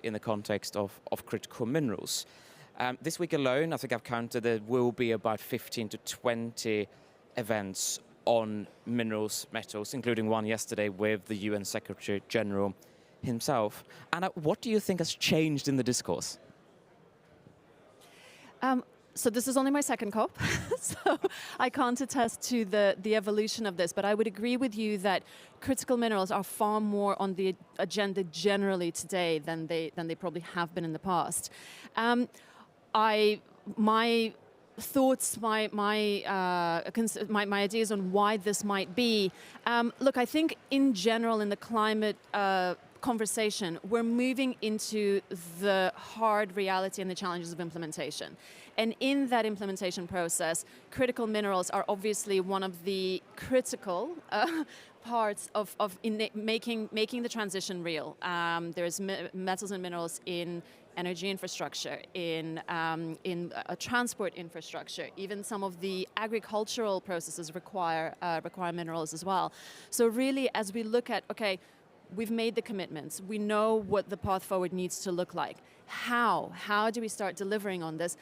in the context of critical minerals. This week alone, I think I've counted, there will be about 15 to 20 events on minerals, metals, including one yesterday with the UN Secretary General himself. Anna, what do you think has changed in the discourse? So this is only my second COP, so I can't attest to the evolution of this, but I would agree with you that critical minerals are far more on the agenda generally today than they probably have been in the past. My thoughts, my ideas on why this might be. Look, I think in general in the climate conversation, we're moving into the hard reality and the challenges of implementation. And in that implementation process, critical minerals are obviously one of the critical parts of making the transition real. There's metals and minerals in energy infrastructure, in transport infrastructure. Even some of the agricultural processes require minerals as well. So really, as we look at, okay, we've made the commitments. We know what the path forward needs to look like. How do we start delivering on this?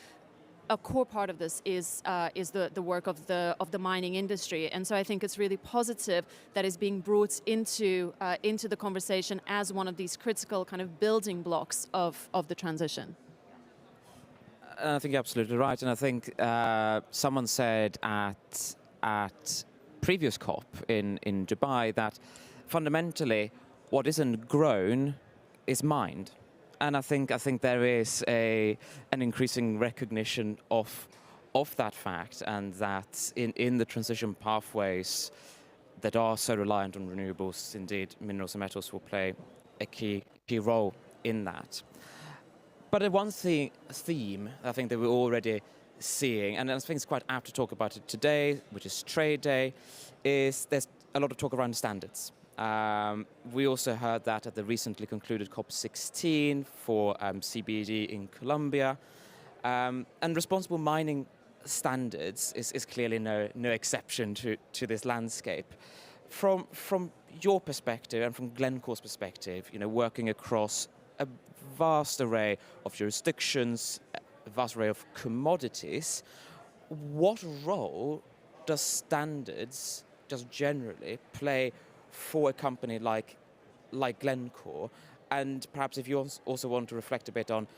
A core part of this is the work of the mining industry, and so I think it's really positive that is being brought into the conversation as one of these critical kind of building blocks of the transition. I think you're absolutely right, and I think someone said at previous COP in Dubai that fundamentally what isn't grown is mined. And I think there is an increasing recognition of that fact, and that in the transition pathways that are so reliant on renewables, indeed minerals and metals will play a key role in that. But one theme I think that we're already seeing, and I think it's quite apt to talk about it today, which is Trade Day, is there's a lot of talk around standards. We also heard that at the recently concluded COP16 for CBD in Colombia. And responsible mining standards is clearly no exception to this landscape. From your perspective and from Glencore's perspective, working across a vast array of jurisdictions, a vast array of commodities, what role does standards just generally play for a company like Glencore? And perhaps if you also want to reflect a bit on,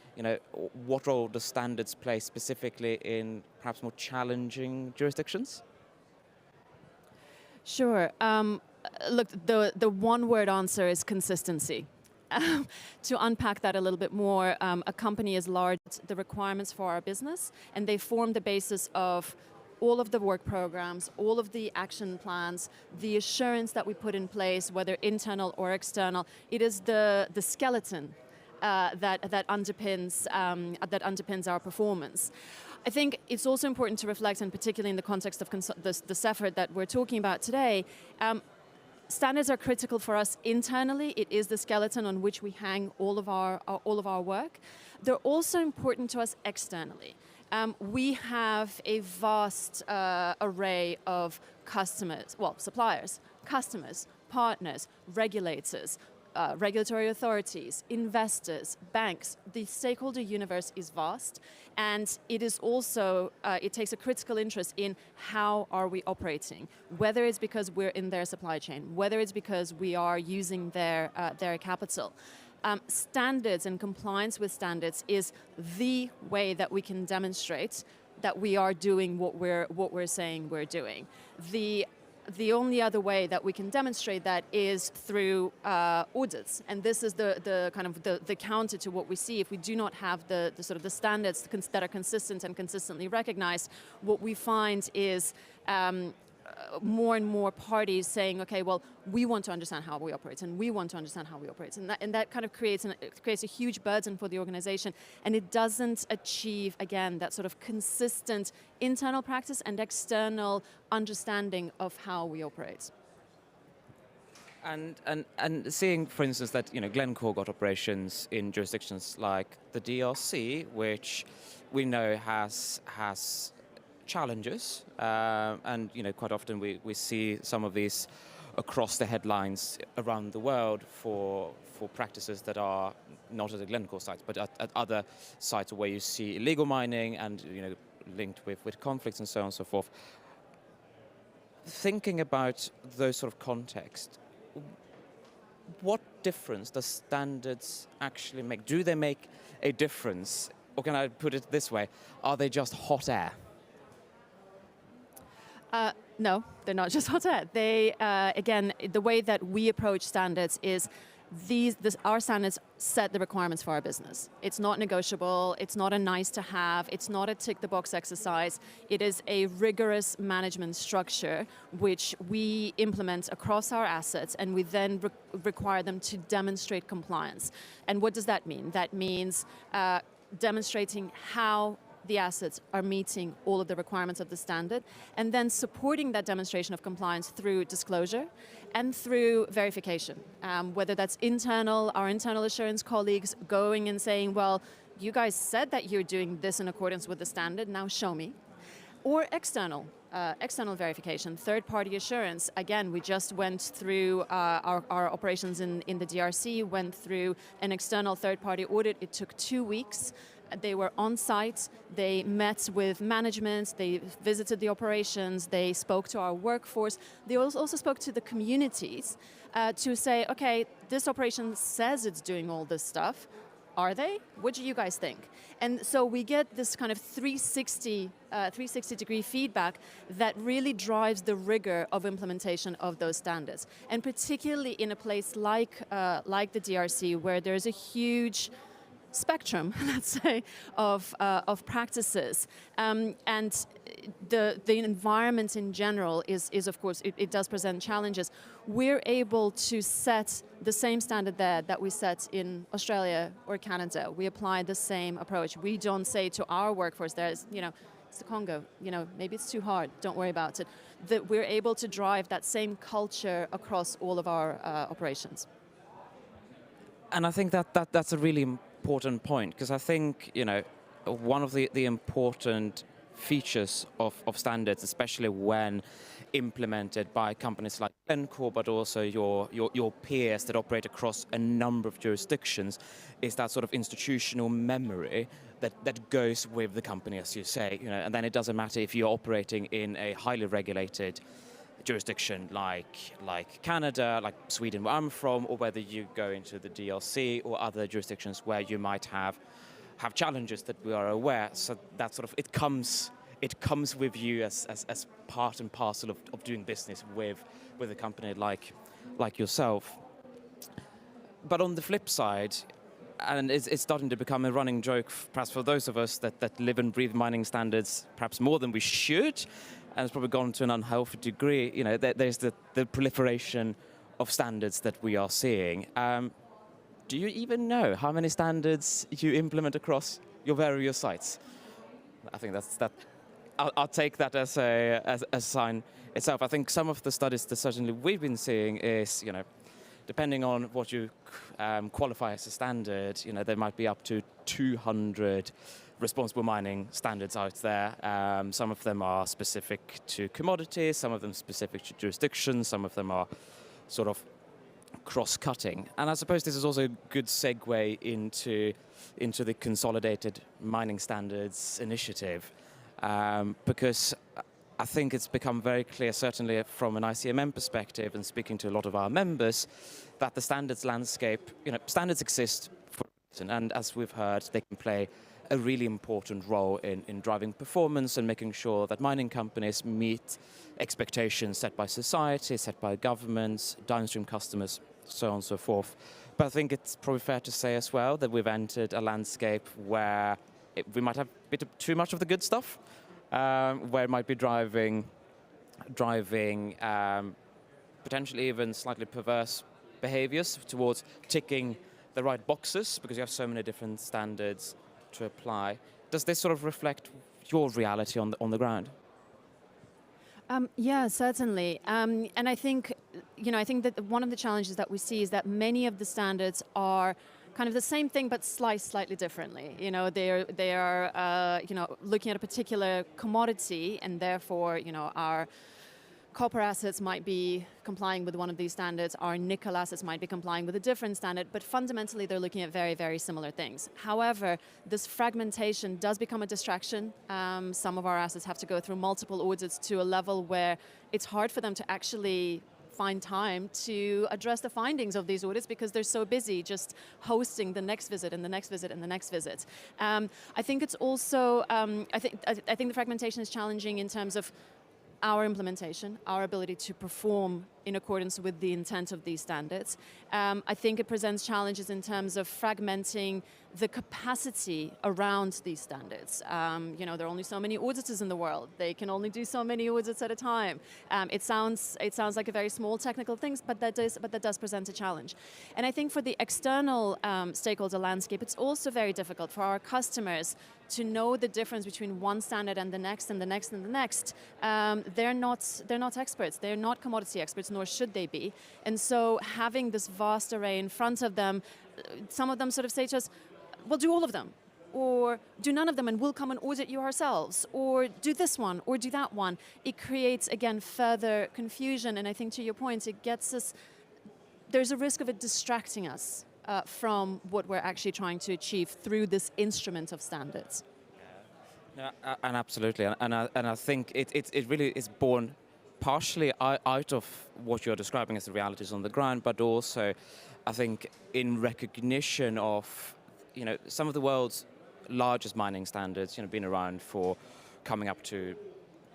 what role does standards play specifically in perhaps more challenging jurisdictions? Sure. Look, the one-word answer is consistency. To unpack that a little bit more, a company is large, the requirements for our business, and they form the basis of all of the work programs, all of the action plans, the assurance that we put in place, whether internal or external. It is the skeleton that underpins our performance. I think it's also important to reflect, and particularly in the context of this effort that we're talking about today, standards are critical for us internally. It is the skeleton on which we hang all of our work. They're also important to us externally. We have a vast array of customers, suppliers, customers, partners, regulators, regulatory authorities, investors, banks. The stakeholder universe is vast, and it is also, it takes a critical interest in how are we operating, whether it's because we're in their supply chain, whether it's because we are using their capital. Standards and compliance with standards is the way that we can demonstrate that we are doing what we're saying we're doing. The only other way that we can demonstrate that is through audits, and this is the kind of the counter to what we see. If we do not have the sort of the standards that are consistent and consistently recognized, what we find is more and more parties saying, okay, well, we want to understand how we operate, and we want to understand how we operate, and that kind of creates a huge burden for the organization, and it doesn't achieve, again, that sort of consistent internal practice and external understanding of how we operate. And seeing, for instance, that Glencore got operations in jurisdictions like the DRC, which we know has challenges, and quite often we see some of these across the headlines around the world for practices that are not at the Glencore sites, but at other sites where you see illegal mining and linked with conflicts and so on and so forth. Thinking about those sort of contexts, what difference does standards actually make? Do they make a difference? Or can I put it this way, are they just hot air? No, they're not just hot air. They, again, the way that we approach standards is our standards set the requirements for our business. It's not negotiable, it's not a nice to have, it's not a tick the box exercise. It is a rigorous management structure which we implement across our assets, and we then require them to demonstrate compliance. And what does that mean? That means demonstrating how the assets are meeting all of the requirements of the standard, and then supporting that demonstration of compliance through disclosure and through verification. Whether that's our internal assurance colleagues going and saying, well, you guys said that you're doing this in accordance with the standard, now show me. Or external verification, third-party assurance. Again, we just went through our operations in the DRC, went through an external third-party audit. It took 2 weeks. They were on site, they met with management, they visited the operations, they spoke to our workforce. They also spoke to the communities to say, okay, this operation says it's doing all this stuff. Are they? What do you guys think? And so we get this kind of 360-degree feedback that really drives the rigor of implementation of those standards. And particularly in a place like the DRC, where there's a huge spectrum, let's say, of practices, and the environment in general is of course it does present challenges. We're able to set the same standard there that we set in Australia or Canada. We apply the same approach. We don't say to our workforce, it's the Congo, maybe it's too hard, don't worry about it. That we're able to drive that same culture across all of our operations. And I think that's a really important point, because I think one of the important features of standards, especially when implemented by companies like Glencore, but also your peers that operate across a number of jurisdictions, is that sort of institutional memory that goes with the company, as you say. And then it doesn't matter if you're operating in a highly regulated jurisdiction like Canada, like Sweden, where I'm from, or whether you go into the DRC or other jurisdictions where you might have challenges that we are aware. So that sort of it comes with you as part and parcel of doing business with a company like yourself. But on the flip side, and it's starting to become a running joke, perhaps for those of us that live and breathe mining standards, perhaps more than we should, and it's probably gone to an unhealthy degree. There's the proliferation of standards that we are seeing. Do you even know how many standards you implement across your various sites? I think that. I'll take that as a sign itself. I think some of the studies that certainly we've been seeing is, depending on what you qualify as a standard, there might be up to 200 responsible mining standards out there. Some of them are specific to commodities, some of them specific to jurisdictions, some of them are sort of cross-cutting. And I suppose this is also a good segue into the Consolidated Mining Standards Initiative, because I think it's become very clear, certainly from an ICMM perspective and speaking to a lot of our members, that the standards landscape, standards exist for a reason, and as we've heard, they can play a really important role in driving performance and making sure that mining companies meet expectations set by society, set by governments, downstream customers, so on and so forth. But I think it's probably fair to say as well that we've entered a landscape where we might have a bit too much of the good stuff, where it might be driving potentially even slightly perverse behaviors towards ticking the right boxes because you have so many different standards to apply. Does this sort of reflect your reality on the ground? Yeah, certainly. And I think, I think that one of the challenges that we see is that many of the standards are kind of the same thing but sliced slightly differently. They are looking at a particular commodity, and therefore, our copper assets might be complying with one of these standards, our nickel assets might be complying with a different standard, but fundamentally they're looking at very, very similar things. However, this fragmentation does become a distraction. Some of our assets have to go through multiple audits to a level where it's hard for them to actually find time to address the findings of these audits because they're so busy just hosting the next visit and the next visit and the next visit. I think it's also, I think the fragmentation is challenging in terms of our implementation, our ability to perform in accordance with the intent of these standards. I think it presents challenges in terms of fragmenting the capacity around these standards. There are only so many auditors in the world. They can only do so many audits at a time. It sounds like a very small technical thing, but that does present a challenge. And I think for the external stakeholder landscape, it's also very difficult for our customers to know the difference between one standard and the next and the next and the next. They're not experts. They're not commodity experts, nor should they be. And so having this vast array in front of them, some of them sort of say to us, well, do all of them, or do none of them and we'll come and audit you ourselves, or do this one, or do that one. It creates, again, further confusion, and I think to your point, it gets us, there's a risk of it distracting us from what we're actually trying to achieve through this instrument of standards. Yeah, and absolutely, and I think it really is born partially out of what you're describing as the realities on the ground, but also, I think, in recognition of some of the world's largest mining standards, been around for coming up to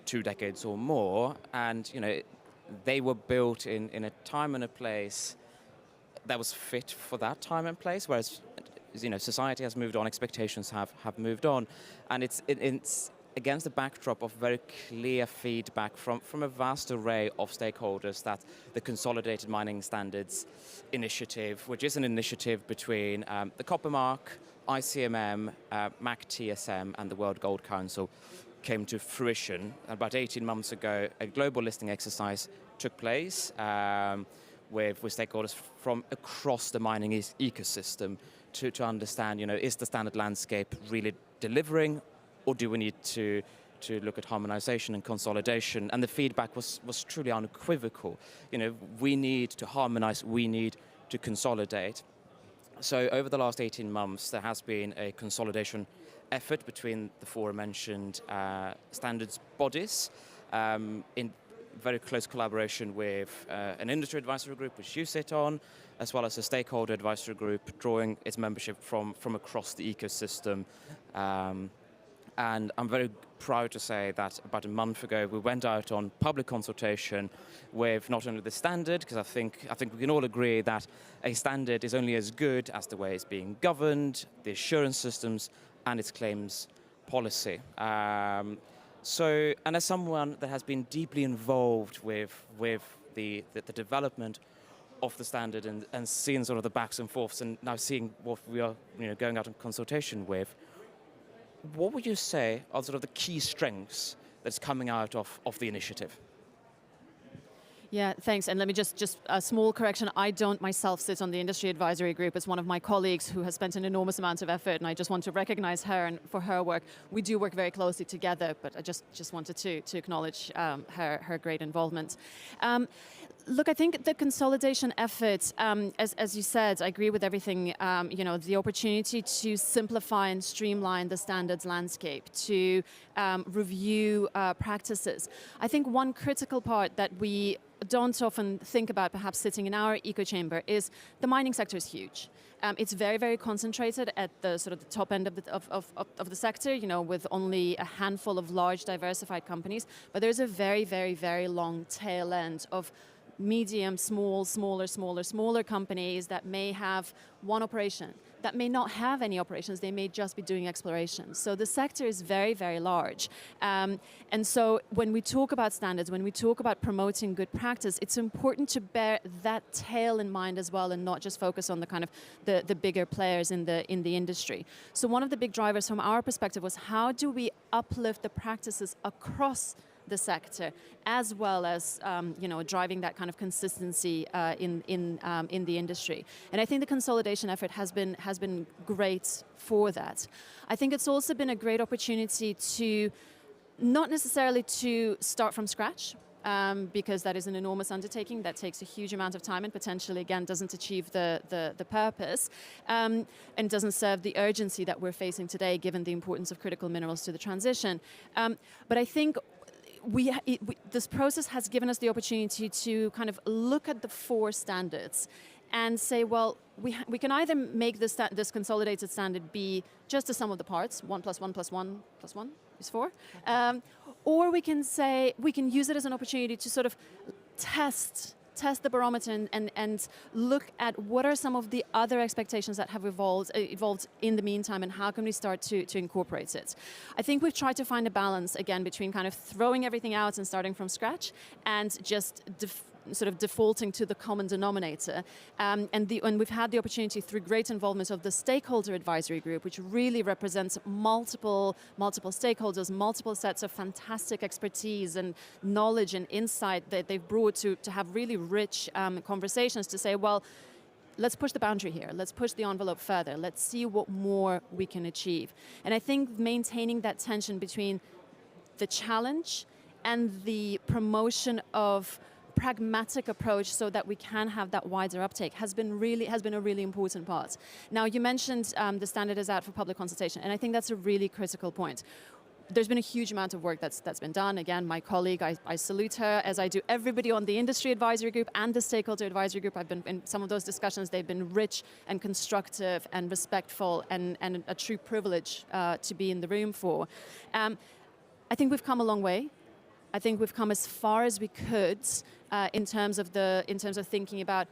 2 decades or more, and they were built in a time and a place that was fit for that time and place, whereas society has moved on, expectations have moved on, and it's against the backdrop of very clear feedback from a vast array of stakeholders that the Consolidated Mining Standards Initiative, which is an initiative between the Copper Mark, ICMM, MAC TSM, and the World Gold Council, came to fruition. About 18 months ago, a global listing exercise took place with stakeholders from across the mining ecosystem to understand, is the standard landscape really delivering, or do we need to look at harmonization and consolidation? And the feedback was truly unequivocal. We need to harmonize, we need to consolidate. So over the last 18 months, there has been a consolidation effort between the aforementioned standards bodies in very close collaboration with an industry advisory group, which you sit on, as well as a stakeholder advisory group drawing its membership from across the ecosystem. And I'm very proud to say that about a month ago, we went out on public consultation with not only the standard, because I think we can all agree that a standard is only as good as the way it's being governed, the assurance systems, and its claims policy. And as someone that has been deeply involved with the development of the standard and seeing sort of the backs and forths, and now seeing what we are going out on consultation with, what would you say are sort of the key strengths that's coming out of the initiative? Yeah, thanks. And let me just a small correction. I don't myself sit on the industry advisory group. It's one of my colleagues who has spent an enormous amount of effort, and I just want to recognize her and for her work. We do work very closely together, but I just wanted to acknowledge her great involvement. Look, I think the consolidation effort, as you said, I agree with everything. The opportunity to simplify and streamline the standards landscape, to review practices. I think one critical part that we don't often think about, perhaps sitting in our echo chamber, is the mining sector is huge. It's very, very concentrated at the sort of the top end of the sector, with only a handful of large diversified companies. But there's a very, very, very long tail end of medium, smaller companies that may have one operation, that may not have any operations, they may just be doing exploration. So the sector is very, very large. And so when we talk about standards, when we talk about promoting good practice, it's important to bear that tail in mind as well and not just focus on the kind of the bigger players in the industry. So one of the big drivers from our perspective was how do we uplift the practices across the sector, as well as driving that kind of consistency in the industry. And I think the consolidation effort has been great for that. I think it's also been a great opportunity to not necessarily to start from scratch. because that is an enormous undertaking that takes a huge amount of time and potentially, again, doesn't achieve the purpose and doesn't serve the urgency that we're facing today, given the importance of critical minerals to the transition. But I think this process has given us the opportunity to kind of look at the 4 standards and say, well, we can either make this consolidated standard be just the sum of the parts, 1 + 1 + 1 + 1 is 4, or we can say, we can use it as an opportunity to sort of test the barometer and look at what are some of the other expectations that have evolved in the meantime, and how can we start to incorporate it. I think we've tried to find a balance, again, between kind of throwing everything out and starting from scratch and just sort of defaulting to the common denominator. And we've had the opportunity through great involvement of the stakeholder advisory group, which really represents multiple stakeholders, multiple sets of fantastic expertise and knowledge and insight that they've brought to have really rich conversations to say, well, let's push the boundary here. Let's push the envelope further. Let's see what more we can achieve. And I think maintaining that tension between the challenge and the promotion of pragmatic approach so that we can have that wider uptake has been a really important part. Now, you mentioned the standard is out for public consultation, and I think that's a really critical point. There's been a huge amount of work that's been done. Again, my colleague, I salute her, as I do everybody on the industry advisory group and the stakeholder advisory group. I've been in some of those discussions. They've been rich and constructive and respectful and a true privilege to be in the room for. I think we've come a long way. I think we've come as far as we could in terms of thinking about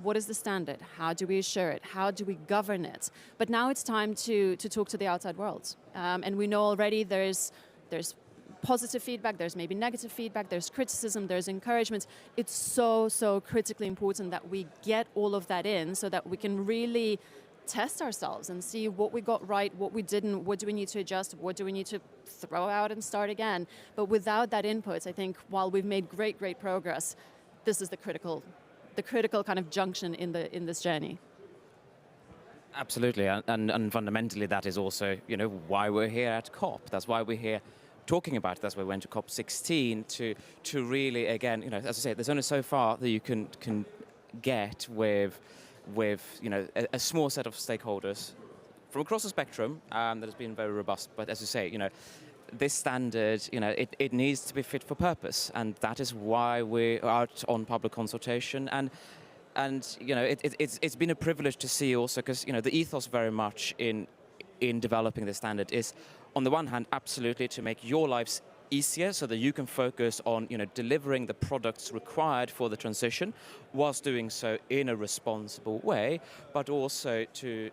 what is the standard, how do we assure it, how do we govern it. But now it's time to talk to the outside world, and we know already there's positive feedback, there's maybe negative feedback, there's criticism, there's encouragement. It's so critically important that we get all of that in so that we can really test ourselves and see what we got right, what we didn't, what do we need to adjust, what do we need to throw out and start again. But without that input, I think while we've made great progress, this is the critical kind of junction in this journey. Absolutely, and fundamentally that is also, why we're here at COP. That's why we're here talking about it. That's why we went to COP 16 to really, again, as I say, there's only so far that you can get with a small set of stakeholders from across the spectrum that has been very robust. But as you say, this standard, it needs to be fit for purpose, and that is why we're out on public consultation. And it's been a privilege to see also, because the ethos very much in developing the standard is, on the one hand, absolutely to make your lives easier so that you can focus on delivering the products required for the transition, whilst doing so in a responsible way, but also to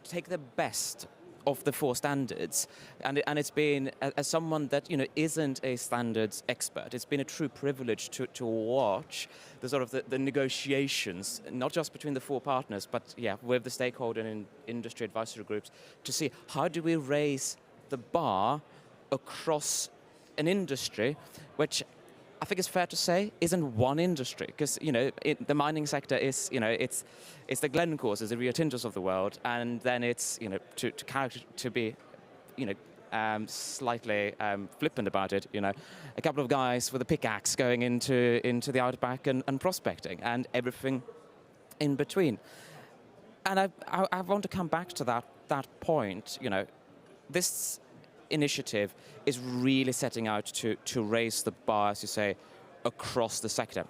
take the best of the 4 standards. And it's been, as someone that isn't a standards expert, it's been a true privilege to watch the sort of the negotiations, not just between the 4 partners, but with the stakeholder and industry advisory groups, to see how do we raise the bar across an industry, which I think it's fair to say isn't one industry, because the mining sector is it's the Glencores, it's the Rio Tintos of the world, and then it's to be slightly flippant about it, a couple of guys with a pickaxe going into the outback and prospecting, and everything in between. And I want to come back to that point. This initiative is really setting out to raise the bar, as you say, across the sector.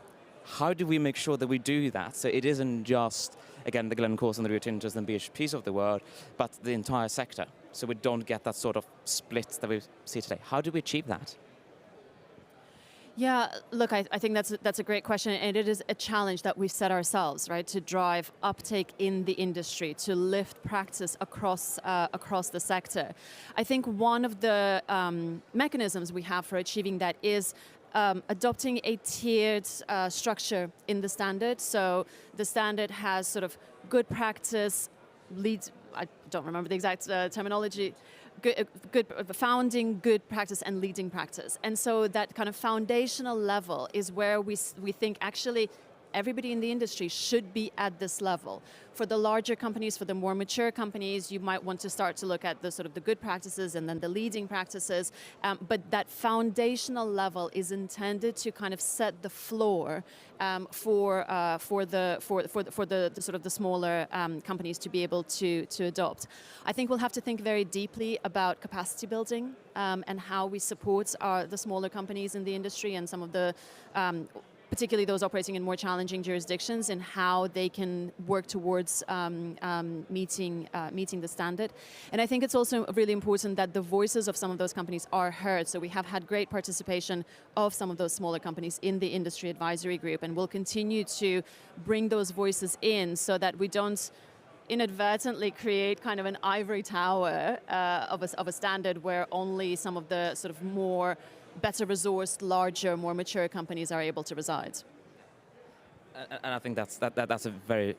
How do we make sure that we do that so it isn't just, again, the Glencores and the Rio Tintos and BHPs of the world, but the entire sector, so we don't get that sort of split that we see today? How do we achieve that? Yeah, look, I think that's a great question, and it is a challenge that we've set ourselves, right, to drive uptake in the industry, to lift practice across the sector. I think one of the mechanisms we have for achieving that is adopting a tiered structure in the standard. So the standard has sort of good practice, leads, I don't remember the exact terminology, good founding, good practice, and leading practice. And so that kind of foundational level is where we think actually everybody in the industry should be at this level. For the larger companies, for the more mature companies, you might want to start to look at the sort of the good practices and then the leading practices. But that foundational level is intended to kind of set the floor for the sort of the smaller companies to be able to adopt. I think we'll have to think very deeply about capacity building and how we support the smaller companies in the industry and some of the particularly those operating in more challenging jurisdictions, and how they can work towards meeting the standard. And I think it's also really important that the voices of some of those companies are heard. So we have had great participation of some of those smaller companies in the industry advisory group, and we'll continue to bring those voices in so that we don't inadvertently create kind of an ivory tower of a standard where only some of the sort of more better resourced, larger, more mature companies are able to reside. And I think that's a very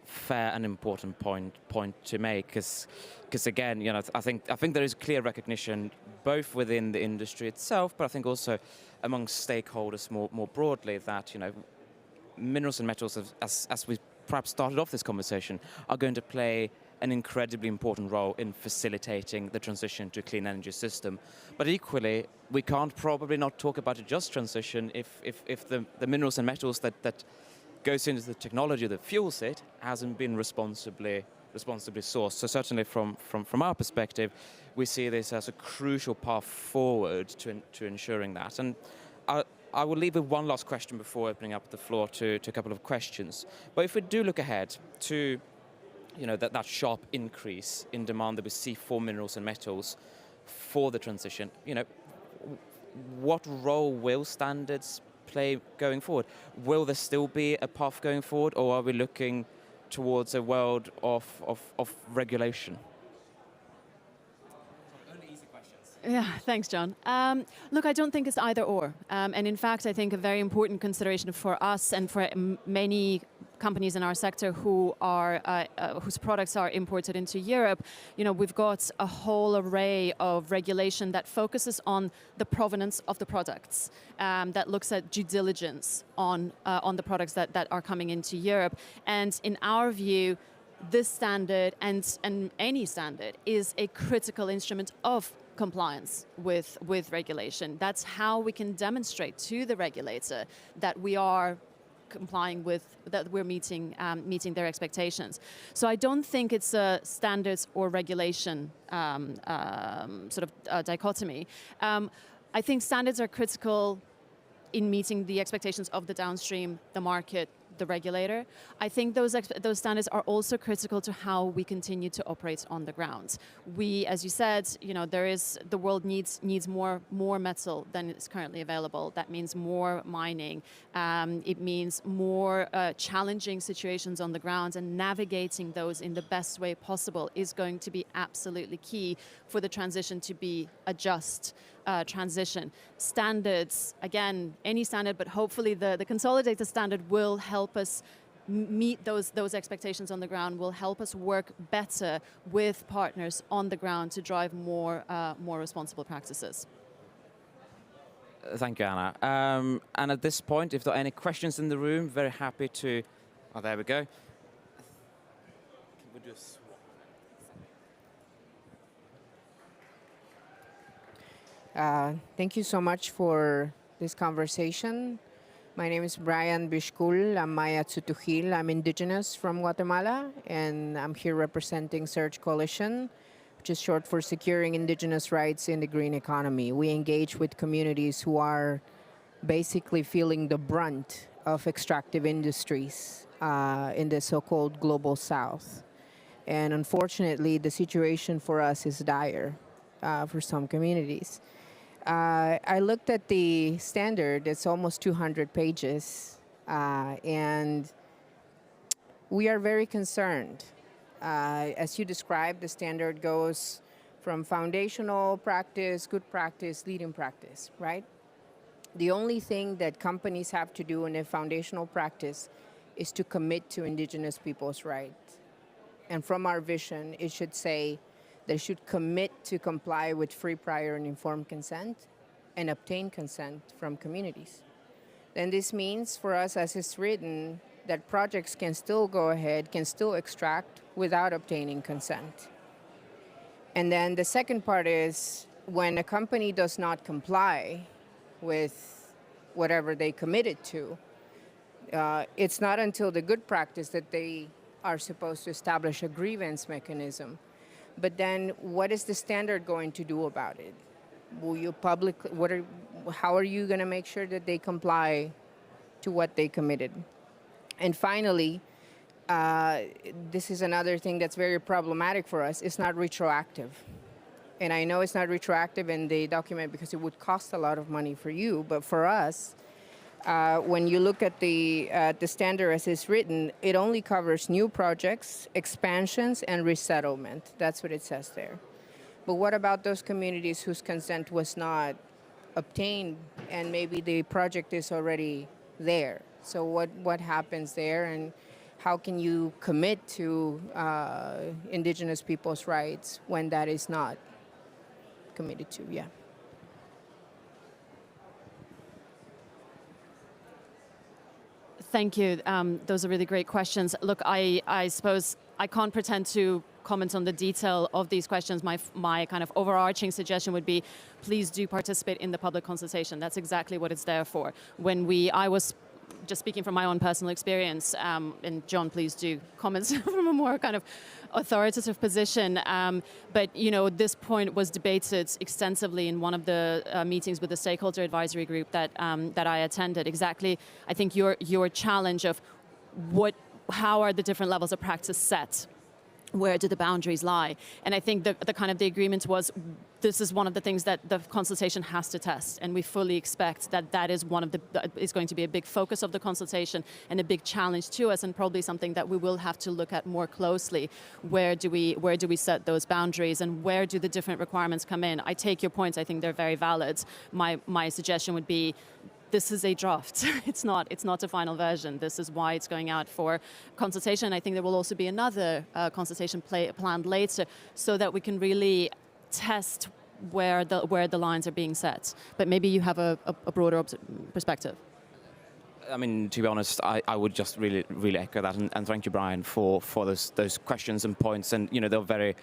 fair and important point to make, because again, you know, I think there is clear recognition both within the industry itself, but I think also among stakeholders more broadly that, you know, minerals and metals, as we perhaps started off this conversation, are going to play an incredibly important role in facilitating the transition to a clean energy system. But equally, we can't probably not talk about a just transition if the minerals and metals that goes into the technology that fuels it hasn't been responsibly sourced. So certainly from our perspective, we see this as a crucial path forward to ensuring that. And I will leave with one last question before opening up the floor to a couple of questions. But if we do look ahead to, you know, that sharp increase in demand that we see for minerals and metals for the transition, you know, what role will standards play going forward? Will there still be a path going forward, or are we looking towards a world of regulation? Yeah, thanks, John. Look, I don't think it's either or. And in fact, I think a very important consideration for us and for many companies in our sector who are whose products are imported into Europe, you know, we've got a whole array of regulation that focuses on the provenance of the products, that looks at due diligence on the products that are coming into Europe. And in our view, this standard and any standard is a critical instrument of compliance with regulation. That's how we can demonstrate to the regulator that we are complying with, that we're meeting their expectations. So I don't think it's a standards or regulation dichotomy. I think standards are critical in meeting the expectations of the downstream, the market, the regulator. I think those standards are also critical to how we continue to operate on the ground. We, as you said, you know, the world needs more metal than is currently available. That means more mining. It means more challenging situations on the ground, and navigating those in the best way possible is going to be absolutely key for the transition to be a just transition. Standards, again, any standard, but hopefully the consolidated standard will help us meet those expectations on the ground, will help us work better with partners on the ground to drive more responsible practices. Thank you, Anna. And at this point, if there are any questions in the room, very happy to... Oh, there we go. Can we do a swap? Thank you so much for this conversation. My name is Brian Bishkul. I'm Maya Tsutujil. I'm indigenous from Guatemala, and I'm here representing Search Coalition, which is short for Securing Indigenous Rights in the Green Economy. We engage with communities who are basically feeling the brunt of extractive industries in the so-called Global South. And unfortunately, the situation for us is dire for some communities. I looked at the standard. It's almost 200 pages, and we are very concerned. As you described, the standard goes from foundational practice, good practice, leading practice, right? The only thing that companies have to do in a foundational practice is to commit to indigenous people's rights. And from our vision, it should say they should commit to comply with free, prior, and informed consent and obtain consent from communities. then this means for us, as it's written, that projects can still go ahead, can still extract without obtaining consent. And then the second part is when a company does not comply with whatever they committed to, it's not until the good practice that they are supposed to establish a grievance mechanism. But then what is the standard going to do about it? Will you how are you going to make sure that they comply to what they committed? And finally, this is another thing that's very problematic for us. It's not retroactive. And I know it's not retroactive in the document because it would cost a lot of money for you, but for us, when you look at the standard as it's written, it only covers new projects, expansions, and resettlement. That's what it says there. But what about those communities whose consent was not obtained and maybe the project is already there? So what happens there, and how can you commit to indigenous people's rights when that is not committed to? Yeah. Thank you. Those are really great questions. Look, I suppose I can't pretend to comment on the detail of these questions. My kind of overarching suggestion would be, please do participate in the public consultation. That's exactly what it's there for. I was just speaking from my own personal experience, and John, please do comment from a more kind of authoritative position. But this point was debated extensively in one of the meetings with the stakeholder advisory group that I attended. Exactly, I think your challenge of how are the different levels of practice set? Where do the boundaries lie? And I think the kind of the agreement was, this is one of the things that the consultation has to test, and we fully expect that is is going to be a big focus of the consultation and a big challenge to us, and probably something that we will have to look at more closely. Where do we set those boundaries, and where do the different requirements come in? I take your points. I think they're very valid. My suggestion would be, this is a draft. It's not a final version. This is why it's going out for consultation. I think there will also be another consultation planned later, so that we can really test where the lines are being set. But maybe you have a broader perspective. I mean, to be honest, I would just really echo that, and thank you, Brian, for those questions and points, and they're very,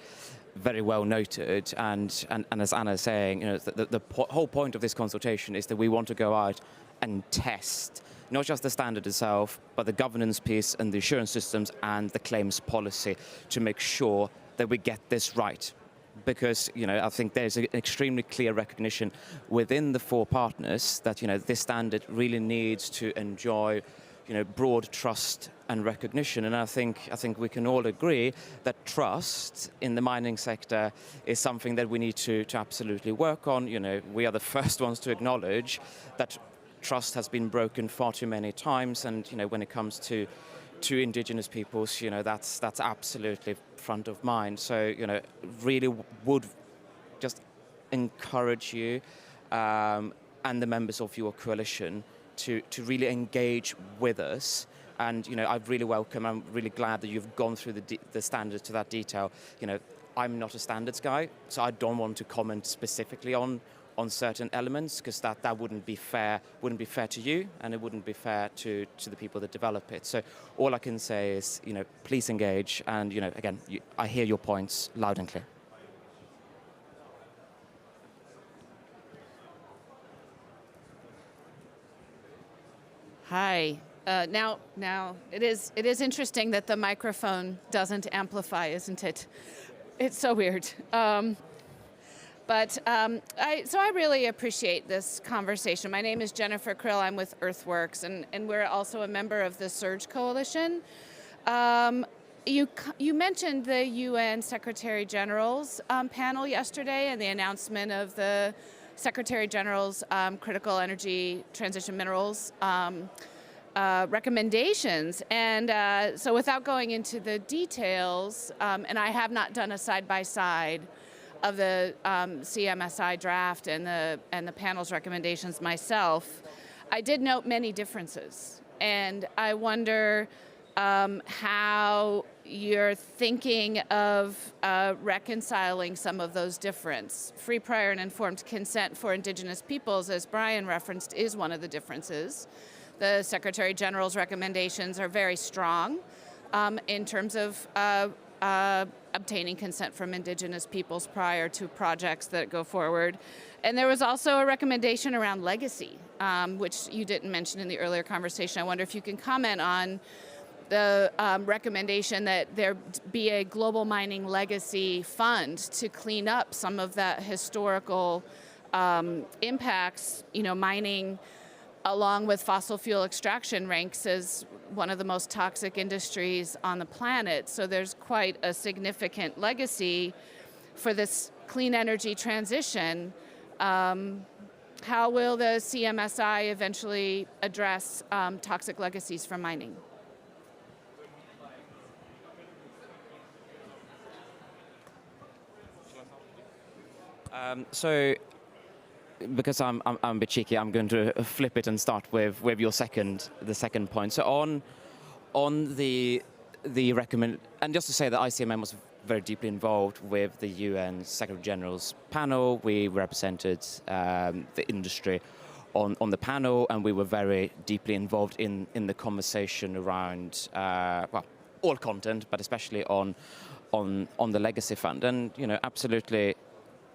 very well noted. And as Anna is saying, the whole point of this consultation is that we want to go out and test not just the standard itself, but the governance piece and the assurance systems and the claims policy to make sure that we get this right. Because I think there's an extremely clear recognition within the four partners that this standard really needs to enjoy broad trust and recognition. And I think we can all agree that trust in the mining sector is something that we need to absolutely work on. We are the first ones to acknowledge that trust has been broken far too many times, and when it comes to indigenous peoples, that's absolutely front of mind. So really would just encourage you and the members of your coalition to really engage with us. And I really welcome, I'm really glad that you've gone through the standards to that detail. I'm not a standards guy, so I don't want to comment specifically on certain elements, because that wouldn't be fair to you, and it wouldn't be fair to the people that develop it. So all I can say is please engage, and again, I hear your points loud and clear. Hi. Now it is interesting that the microphone doesn't amplify, isn't it? It's so weird. But I really appreciate this conversation. My name is Jennifer Krill. I'm with Earthworks, and we're also a member of the Surge Coalition. You mentioned the UN Secretary General's panel yesterday, and the announcement of the Secretary General's critical energy transition minerals recommendations. And so without going into the details, and I have not done a side-by-side of the CMSI draft and the panel's recommendations myself, I did note many differences. And I wonder how you're thinking of reconciling some of those differences. Free, prior, and informed consent for indigenous peoples, as Brian referenced, is one of the differences. The Secretary General's recommendations are very strong in terms of obtaining consent from Indigenous peoples prior to projects that go forward. And there was also a recommendation around legacy, which you didn't mention in the earlier conversation. I wonder if you can comment on the recommendation that there be a global mining legacy fund to clean up some of that historical impacts. You know, mining, along with fossil fuel extraction, ranks as one of the most toxic industries on the planet. So there's quite a significant legacy for this clean energy transition. How will the CMSI eventually address toxic legacies from mining? So, because I'm a bit cheeky, I'm going to flip it and start with the second point. So on the recommend, and just to say that ICMM was very deeply involved with the UN Secretary General's panel. We represented the industry on the panel, and we were very deeply involved in the conversation around well, all content, but especially on the legacy fund. And you know, absolutely,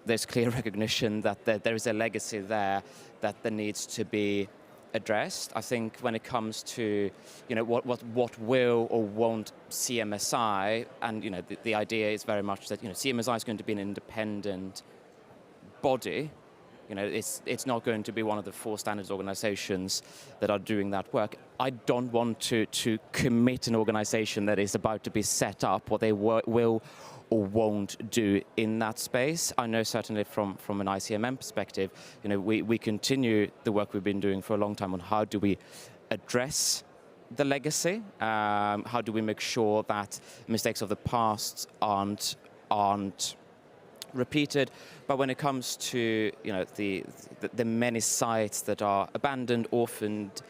there's clear recognition that there is a legacy there that needs to be addressed. I think when it comes to, you know, what will or won't CMSI, and you know, the idea is very much that, you know, CMSI is going to be an independent body. You know, it's not going to be one of the 4 standards organizations that are doing that work. I don't want to commit an organization that is about to be set up, what they will or won't do in that space. I know certainly from an ICMM perspective, you know, we continue the work we've been doing for a long time on how do we address the legacy, how do we make sure that mistakes of the past aren't repeated. But when it comes to, you know, the many sites that are abandoned, orphaned,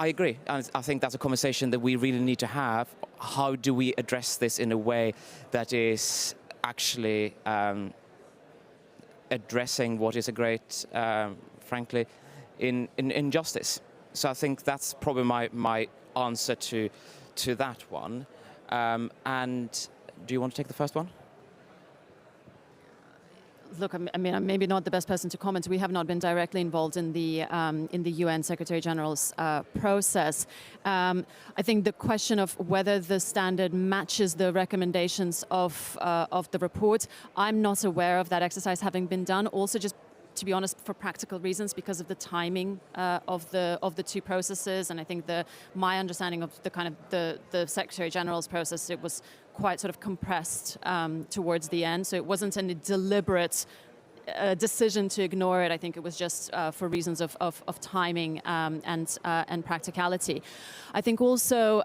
I agree. And I think that's a conversation that we really need to have. How do we address this in a way that is actually addressing what is a great, frankly, injustice? So I think that's probably my answer to that one. And do you want to take the first one? Look, I mean, I'm maybe not the best person to comment. We have not been directly involved in the UN Secretary General's process. I think the question of whether the standard matches the recommendations of the report, I'm not aware of that exercise having been done. Also, just to be honest, for practical reasons, because of the timing of the 2 processes, and I think my understanding of the kind of the Secretary General's process, it was quite sort of compressed towards the end, so it wasn't any deliberate decision to ignore it. I think it was just for reasons of timing and practicality. I think also,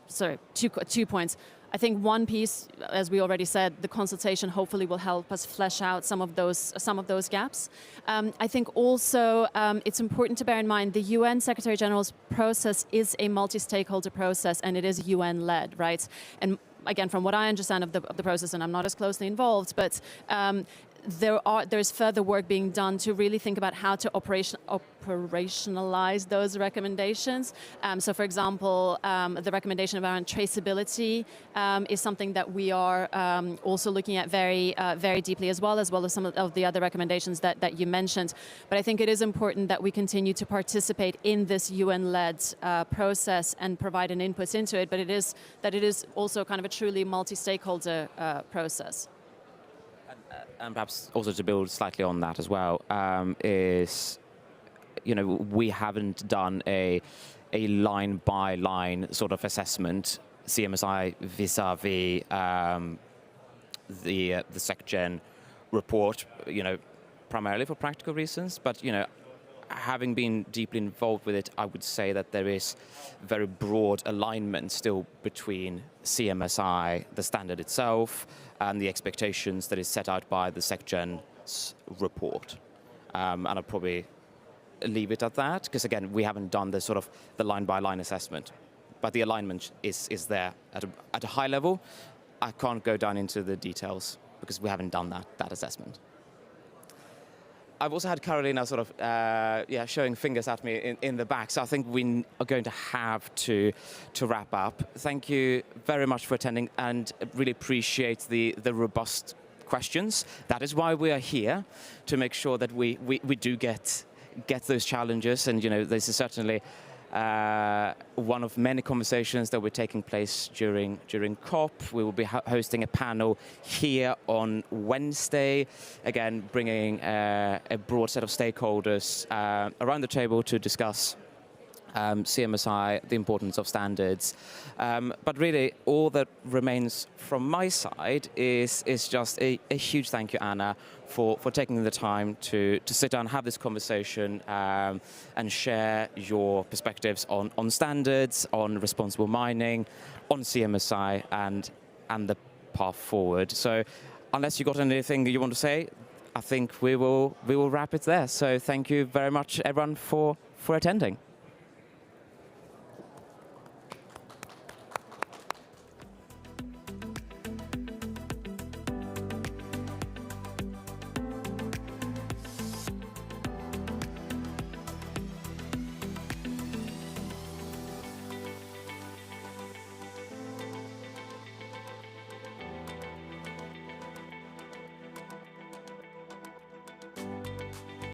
sorry, two points. I think one piece, as we already said, the consultation hopefully will help us flesh out some of those gaps. I think also it's important to bear in mind the UN Secretary General's process is a multi-stakeholder process, and it is UN-led, right? And again, from what I understand of the process, and I'm not as closely involved, but there's further work being done to really think about how to operationalize those recommendations. So, for example, the recommendation around traceability is something that we are also looking at very deeply, as well as some of the other recommendations that you mentioned. But I think it is important that we continue to participate in this UN-led process and provide an input into it. But it is also kind of a truly multi-stakeholder process. And perhaps also to build slightly on that as well, is, you know, we haven't done a line-by-line sort of assessment, CMSI vis-a-vis the SecGen report, you know, primarily for practical reasons. But, you know, having been deeply involved with it, I would say that there is very broad alignment still between CMSI, the standard itself, and the expectations that is set out by the SecGen's report. And I'll probably leave it at that, because again, we haven't done the sort of the line-by-line assessment. But the alignment is there at a high level. I can't go down into the details because we haven't done that assessment. I've also had Carolina sort of showing fingers at me in the back, so I think we are going to have to wrap up. Thank you very much for attending, and really appreciate the robust questions. That is why we are here, to make sure that we do get those challenges, and this is certainly one of many conversations that were taking place during COP. We will be hosting a panel here on Wednesday, again bringing a broad set of stakeholders around the table to discuss CMSI, the importance of standards. But really, all that remains from my side is just a huge thank you, Anna, for taking the time to sit down, have this conversation, and share your perspectives on standards, on responsible mining, on CMSI, and the path forward. So, unless you got anything you want to say, I think we will wrap it there. So, thank you very much, everyone, for attending.